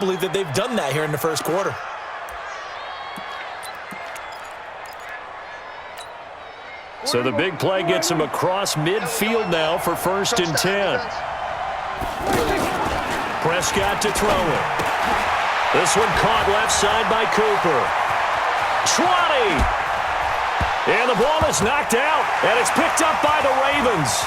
believe that they've done that here in the first quarter. So the big play gets him across midfield now for 1st and 10. Prescott to throw it. This one caught left side by Cooper. 20! And the ball is knocked out, and it's picked up by the Ravens.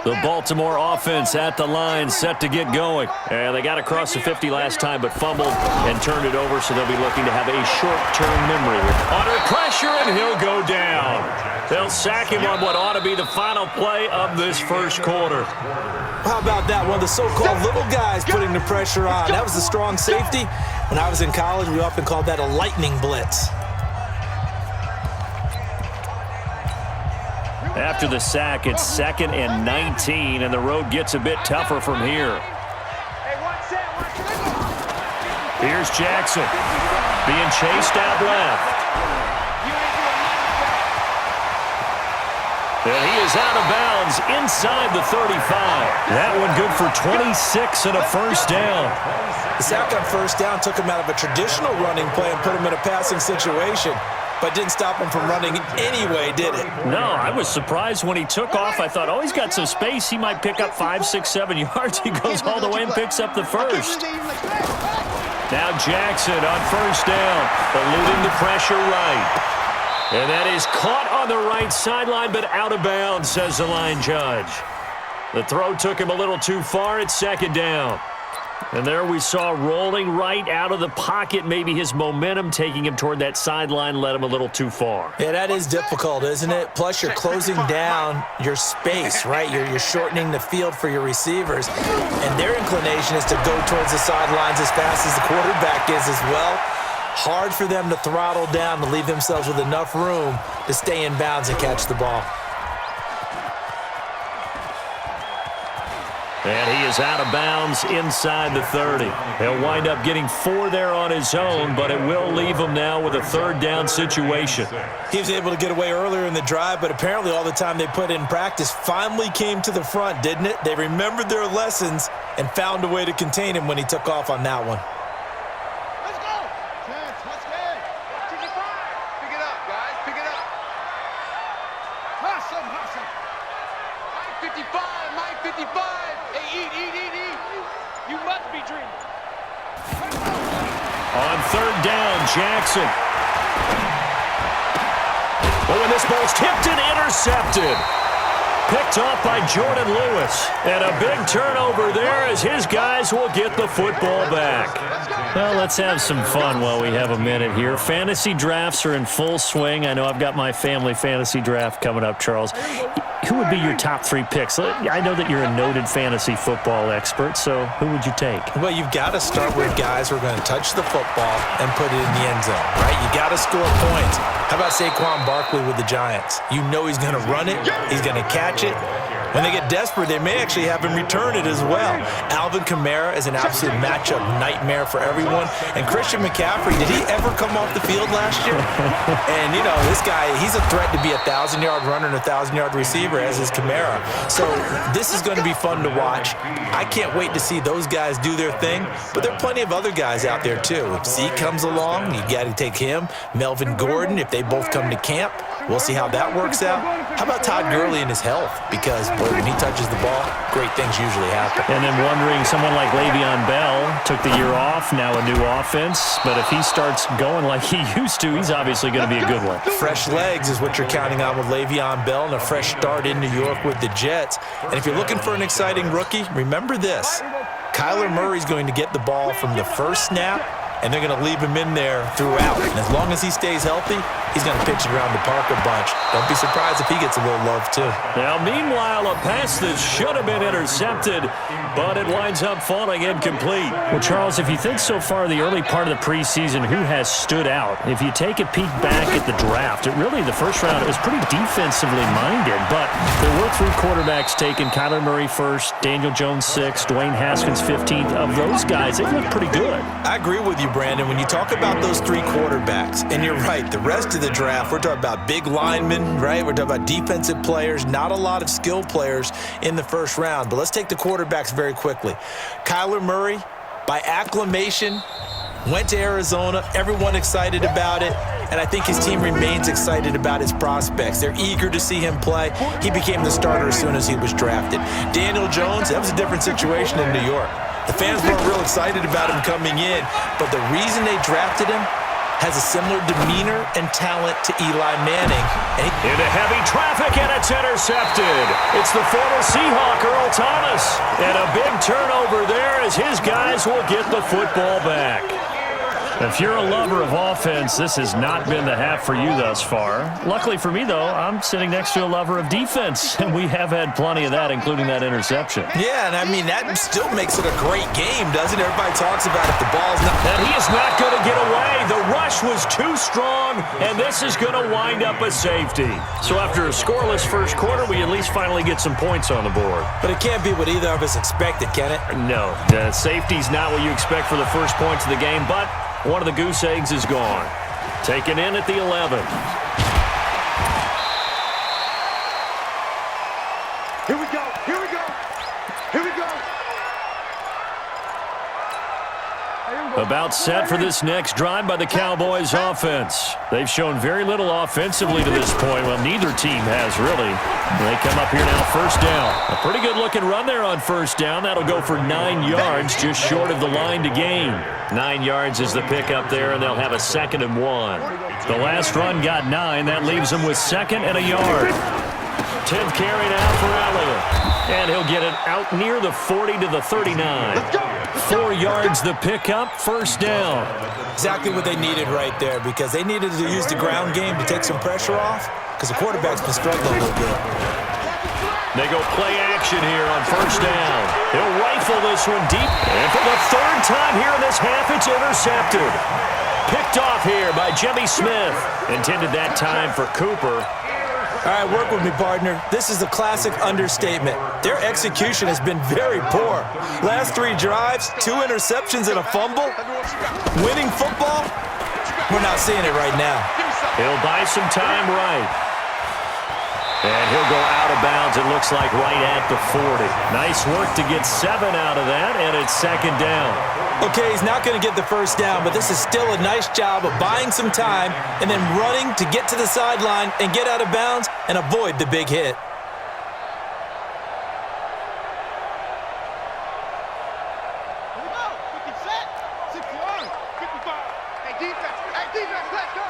The Baltimore offense at the line, set to get going. And they got across the 50 last time, but fumbled and turned it over, so they'll be looking to have a short-term memory. Under pressure, and he'll go down. They'll sack him on what ought to be the final play of this first quarter. How about that? One of the so-called little guys putting the pressure on. That was a strong safety. When I was in college, we often called that a lightning blitz. After the sack, it's 2nd and 19, and the road gets a bit tougher from here. Here's Jackson, being chased out left. And he is out of bounds inside the 35. That one good for 26 and a first down. The sack on first down took him out of a traditional running play and put him in a passing situation. But didn't stop him from running anyway, did it? No, I was surprised when he took off. I thought, oh, he's got some space. He might pick up 5, 6, 7 yards. He goes all the way and picks up the first. Now Jackson on first down, eluding the pressure right. And that is caught on the right sideline, but out of bounds, says the line judge. The throw took him a little too far. It's 2nd down. And there we saw rolling right out of the pocket. Maybe his momentum taking him toward that sideline led him a little too far. Yeah, that is difficult, isn't it? Plus, you're closing down your space, right? You're shortening the field for your receivers. And their inclination is to go towards the sidelines as fast as the quarterback is as well. Hard for them to throttle down to leave themselves with enough room to stay in bounds and catch the ball. And he is out of bounds inside the 30. He'll wind up getting 4 there on his own, but it will leave him now with a 3rd down situation. He was able to get away earlier in the drive, but apparently all the time they put in practice finally came to the front, didn't it? They remembered their lessons and found a way to contain him when he took off on that one. Let's go! Let's go! Pick it up, guys. Pick it up. Hustle. Mike 55. Eat. You must be dreaming. On 3rd down, Jackson. Oh, and this ball's tipped and intercepted. Picked off by Jordan Lewis. And a big turnover there as his guys will get the football back. Well, let's have some fun while we have a minute here. Fantasy drafts are in full swing. I know I've got my family fantasy draft coming up, Charles. Who would be your top 3 picks? I know that you're a noted fantasy football expert, so who would you take? Well, you've got to start with guys who are going to touch the football and put it in the end zone, right? You got to score points. How about Saquon Barkley with the Giants? You know he's going to run it. He's going to catch it. When they get desperate, they may actually have him return it as well. Alvin Kamara is an absolute matchup nightmare for everyone. And Christian McCaffrey, did he ever come off the field last year? And, you know, this guy, he's a threat to be a 1,000-yard runner and a 1,000-yard receiver, as is Kamara. So this is going to be fun to watch. I can't wait to see those guys do their thing. But there are plenty of other guys out there, too. If Zeke comes along, you got to take him. Melvin Gordon, if they both come to camp, we'll see how that works out. How about Todd Gurley and his health? Because, boy, when he touches the ball, great things usually happen. And then wondering, someone like Le'Veon Bell took the year off, now a new offense. But if he starts going like he used to, he's obviously going to be a good one. Fresh legs is what you're counting on with Le'Veon Bell and a fresh start in New York with the Jets. And if you're looking for an exciting rookie, remember this. Kyler Murray's going to get the ball from the first snap, and they're going to leave him in there throughout. And as long as he stays healthy, he's going to pitch it around the park a bunch. Don't be surprised if he gets a little love, too. Now, meanwhile, a pass that should have been intercepted, but it winds up falling incomplete. Well, Charles, if you think so far the early part of the preseason, who has stood out? If you take a peek back at the draft, the first round, it was pretty defensively minded, but there were 3 quarterbacks taken. Kyler Murray first, Daniel Jones 6th, Dwayne Haskins 15th. Of those guys, they look pretty good. I agree with you, Brandon. When you talk about those 3 quarterbacks, and you're right, the rest of the draft, we're talking about big linemen, right? We're talking about defensive players, not a lot of skill players in the first round. But let's take the quarterbacks very quickly. Kyler Murray, by acclamation, went to Arizona. Everyone excited about it. And I think his team remains excited about his prospects. They're eager to see him play. He became the starter as soon as he was drafted. Daniel Jones, that was a different situation in New York. The fans weren't real excited about him coming in, but the reason they drafted him has a similar demeanor and talent to Eli Manning. Into heavy traffic, and it's intercepted. It's the former Seahawk, Earl Thomas. And a big turnover there as his guys will get the football back. If you're a lover of offense, this has not been the half for you thus far. Luckily for me, though, I'm sitting next to a lover of defense, and we have had plenty of that, including that interception. Yeah, and I mean, that still makes it a great game, doesn't it? Everybody talks about it. The ball's not... And he is not going to get away. The rush was too strong, and this is going to wind up a safety. So after a scoreless first quarter, we at least finally get some points on the board. But it can't be what either of us expected, can it? No, the safety's not what you expect for the first points of the game, but one of the goose eggs is gone. Taken in at the 11. Here we go. Here we go. Here we go. About set for this next drive by the Cowboys offense. They've shown very little offensively to this point. Well, neither team has really. They come up here now, first down. A pretty good looking run there on first down. That'll go for 9 yards, just short of the line to gain. 9 yards is the pickup there, and they'll have a 2nd and 1. The last run got 9. That leaves them with 2nd and a yard. 10th carry now for Elliott. And he'll get it out near the 40 to the 39. 4 yards the pickup, first down. Exactly what they needed right there, because they needed to use the ground game to take some pressure off, because the quarterback's been struggling a little bit. They go play action here on first down. He'll rifle this one deep. And for the 3rd time here in this half, it's intercepted. Picked off here by Jimmy Smith. Intended that time for Cooper. All right, work with me, partner. This is a classic understatement. Their execution has been very poor. Last 3 drives, 2 interceptions and a fumble. Winning football? We're not seeing it right now. He'll buy some time right. And he'll go out of bounds, it looks like, right at the 40. Nice work to get 7 out of that, and it's 2nd down. Okay, he's not going to get the first down, but this is still a nice job of buying some time and then running to get to the sideline and get out of bounds and avoid the big hit. Here we go. 50 set. 61. 55. Hey, defense. Hey, defense. Let's go.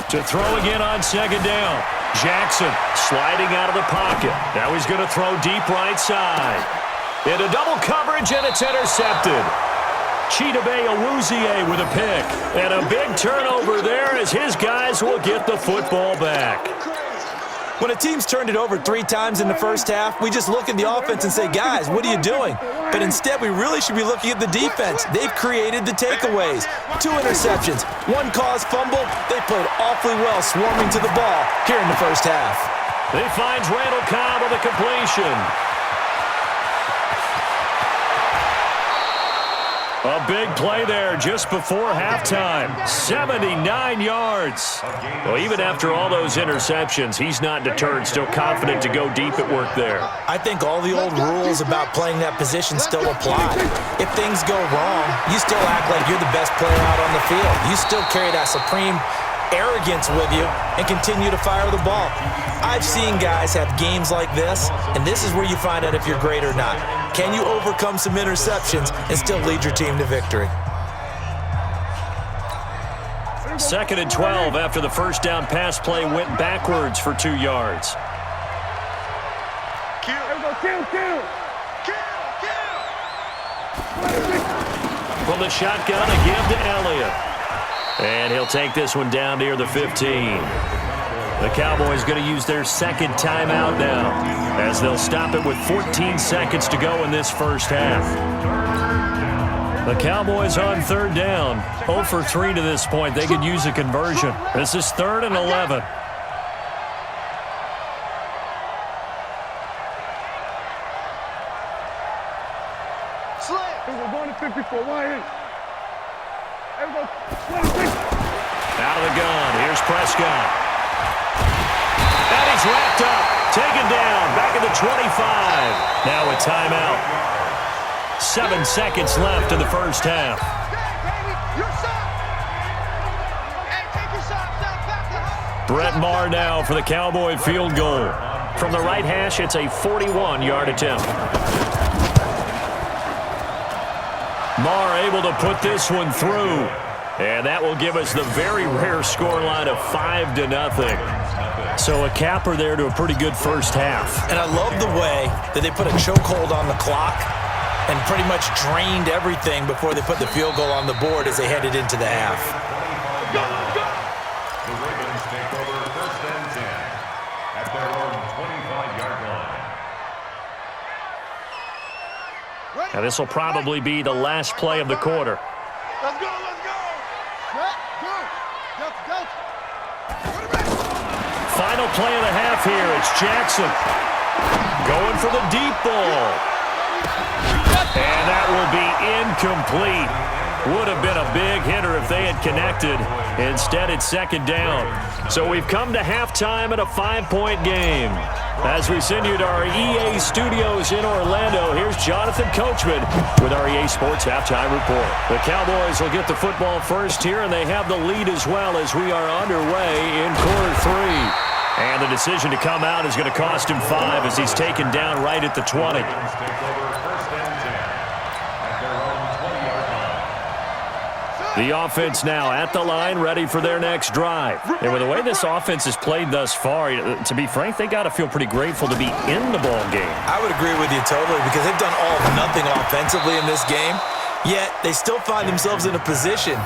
To throw again on 2nd down. Jackson sliding out of the pocket. Now he's going to throw deep right side. Into double coverage, and it's intercepted. Chidobe Awuzie with a pick. And a big turnover there as his guys will get the football back. When a team's turned it over 3 times in the first half, we just look at the offense and say, guys, what are you doing? But instead, we really should be looking at the defense. They've created the takeaways. 2 interceptions, 1 caused fumble. They played awfully well swarming to the ball here in the first half. He finds Randall Cobb with a completion. A big play there just before halftime. 79 yards. Well, even after all those interceptions, he's not deterred, still confident to go deep at work there. I think all the old rules about playing that position still apply. If things go wrong, you still act like you're the best player out on the field. You still carry that supreme arrogance with you and continue to fire the ball. I've seen guys have games like this, and this is where you find out if you're great or not. Can you overcome some interceptions and still lead your team to victory? 2nd and 12 after the first down pass play went backwards for 2 yards. from the shotgun, a give to Elliott. And he'll take this one down near the 15. The Cowboys going to use their second timeout now, as they'll stop it with 14 seconds to go in this first half. The Cowboys on third down, 0 for 3 to this point. They could use a conversion. This is 3rd and 11. We're going to 54. Why? Out of the gun. Here's Prescott. And he's wrapped up. Taken down. Back at the 25. Now a timeout. 7 seconds left in the first half. Brett Maher now for the Cowboy field goal. From the right hash, it's a 41-yard attempt. Maher able to put this one through. And that will give us the very rare scoreline of 5-0. So a capper there to a pretty good first half. And I love the way that they put a chokehold on the clock and pretty much drained everything before they put the field goal on the board as they headed into the half. Go, go. The Ravens take over 1st and 10 at their own 25-yard line. Now this will probably be the last play of the quarter. Let's go, let's go. Go. Go. Final play of the half here. It's Jackson going for the deep ball. And that will be incomplete. Would have been a big hitter if they had connected. Instead, it's 2nd down. So we've come to halftime at a 5-point game. As we send you to our EA studios in Orlando, here's Jonathan Coachman with our EA Sports Halftime Report. The Cowboys will get the football first here, and they have the lead as well as we are underway in quarter 3. And the decision to come out is going to cost him 5 as he's taken down right at the 20. The offense now at the line, ready for their next drive. And with the way this offense has played thus far, to be frank, they got to feel pretty grateful to be in the ball game. I would agree with you totally because they've done all or nothing offensively in this game, yet they still find themselves in a position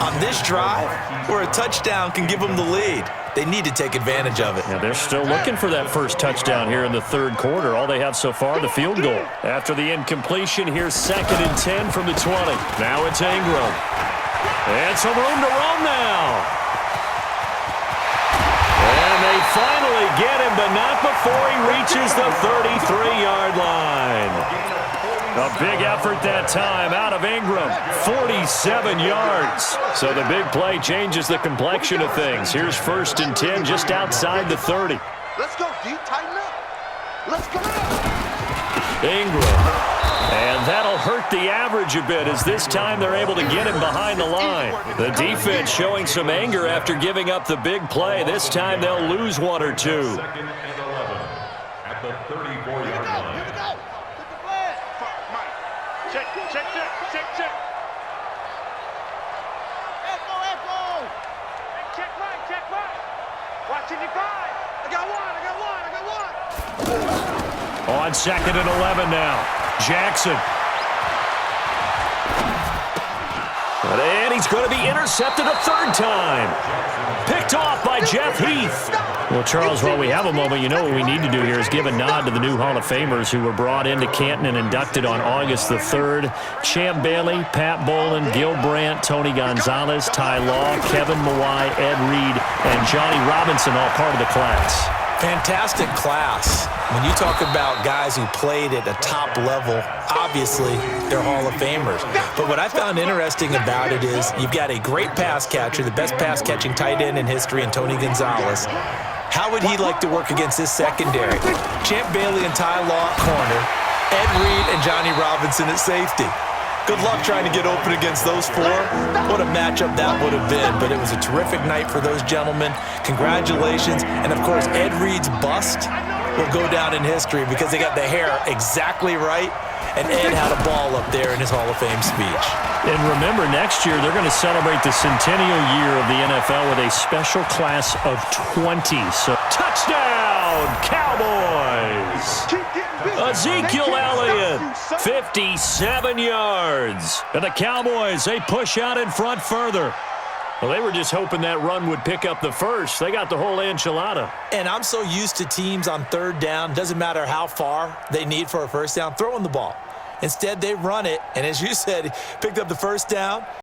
on this drive where a touchdown can give them the lead. They need to take advantage of it. Yeah, they're still looking for that first touchdown here in the 3rd quarter. All they have so far, the field goal. After the incompletion, here's 2nd and 10 from the 20. Now it's Ingram. And some room to roam now. And they finally get him, but not before he reaches the 33-yard line. A big effort that time out of Ingram. 47 yards. So the big play changes the complexion of things. Here's 1st and 10 just outside the 30. Let's go, D. Tighten up. Let's go. Ingram. And that'll hurt the average a bit as this time they're able to get him behind the line. The defense showing some anger after giving up the big play. This time they'll lose 1 or 2. 2nd and 11 at the 34-yard line. Here we go. Get the flag. Mike. Check. Echo. Hey, check right. Watching your guy. I got one. On 2nd and 11 now. Jackson. And he's going to be intercepted a 3rd time. Picked off by Jeff Heath. Well, Charles, while we have a moment, you know what we need to do here is give a nod to the new Hall of Famers who were brought into Canton and inducted on August the 3rd. Champ Bailey, Pat Bolin, Gil Brandt, Tony Gonzalez, Ty Law, Kevin Mawai, Ed Reed, and Johnny Robinson, all part of the class. Fantastic class. When you talk about guys who played at a top level, obviously they're Hall of Famers. But what I found interesting about it is you've got a great pass catcher, the best pass-catching tight end in history, and Tony Gonzalez. How would he like to work against this secondary? Champ Bailey and Ty Law at corner, Ed Reed and Johnny Robinson at safety. Good luck trying to get open against those 4. What a matchup that would have been. But it was a terrific night for those gentlemen. Congratulations. And, of course, Ed Reed's bust will go down in history because they got the hair exactly right. And Ed had a ball up there in his Hall of Fame speech. And remember, next year they're going to celebrate the centennial year of the NFL with a special class of 20. So touchdown! touchdown, Cowboys. Ezekiel Elliott, 57 yards. And the Cowboys, they push out in front further. Well, they were just hoping that run would pick up the first. They got the whole enchilada. And I'm so used to teams on third down, doesn't matter how far they need for a first down, throwing the ball. Instead, they run it, and as you said, picked up the first down.